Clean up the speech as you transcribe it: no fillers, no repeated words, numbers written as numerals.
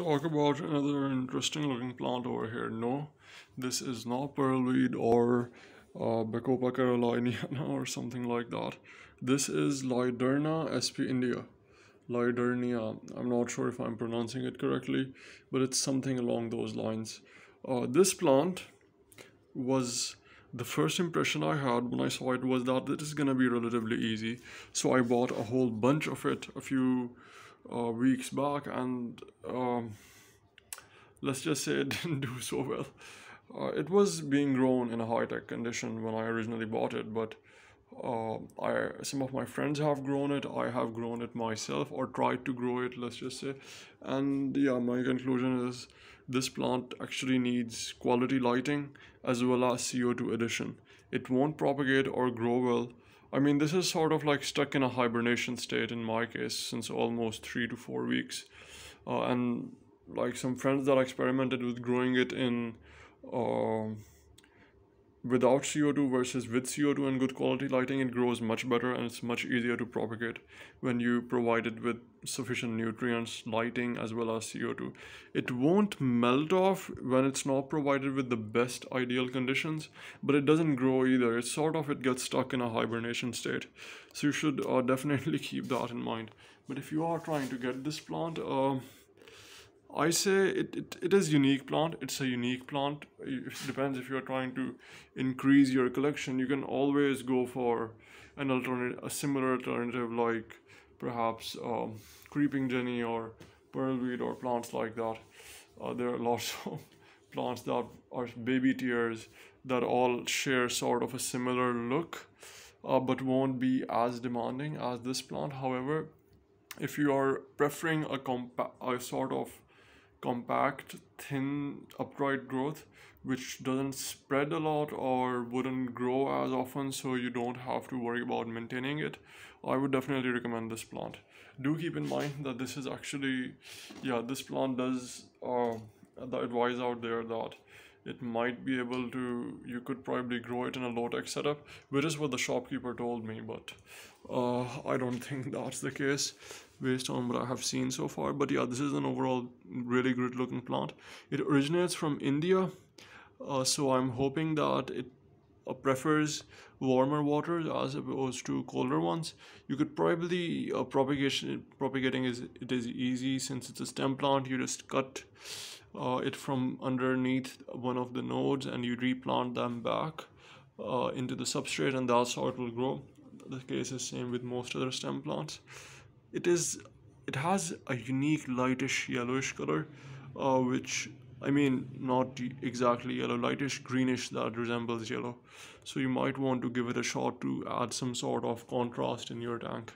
talk about another interesting looking plant over here. No, this is not pearlweed or Bacopa caroliniana or something like that. This is Lindernia sp. India. Lindernia. I'm not sure if I'm pronouncing it correctly, but it's something along those lines. This plant was the first impression I had when I saw it was that this is gonna be relatively easy. So I bought a whole bunch of it a few weeks back, and let's just say it didn't do so well. It was being grown in a high-tech condition when I originally bought it, but some of my friends have grown it. I have grown it myself, or tried to grow it, let's just say. And yeah, my conclusion is this plant actually needs quality lighting as well as CO2 addition. It won't propagate or grow well. I mean, this is sort of like stuck in a hibernation state in my case since almost 3 to 4 weeks. And like some friends that experimented with growing it in uh, without CO2 versus with CO2 and good quality lighting, it grows much better and it's much easier to propagate when you provide it with sufficient nutrients, lighting, as well as CO2. It won't melt off when it's not provided with the best ideal conditions, but it doesn't grow either. It gets stuck in a hibernation state. So you should definitely keep that in mind. But if you are trying to get this plant, I say it is unique plant. It's a unique plant. It depends if you're trying to increase your collection. You can always go for a similar alternative like perhaps creeping jenny or pearlweed or plants like that. There are lots of plants that are baby tears that all share sort of a similar look, but won't be as demanding as this plant. However, if you are preferring a sort of compact, thin, upright growth which doesn't spread a lot or wouldn't grow as often, so you don't have to worry about maintaining it, I would definitely recommend this plant. Do keep in mind that this is actually, yeah, this plant does the advice out there that it might be able to, you could probably grow it in a low-tech setup, which is what the shopkeeper told me, but I don't think that's the case based on what I have seen so far. But yeah, this is an overall really good looking plant. It originates from India, so I'm hoping that it prefers warmer waters as opposed to colder ones. You could probably propagating is easy since it's a stem plant. You just cut it from underneath one of the nodes and you replant them back into the substrate, and that's how it will grow. The case is same with most other stem plants. It has a unique lightish yellowish color, which, I mean, not exactly yellow, lightish greenish that resembles yellow. So you might want to give it a shot to add some sort of contrast in your tank.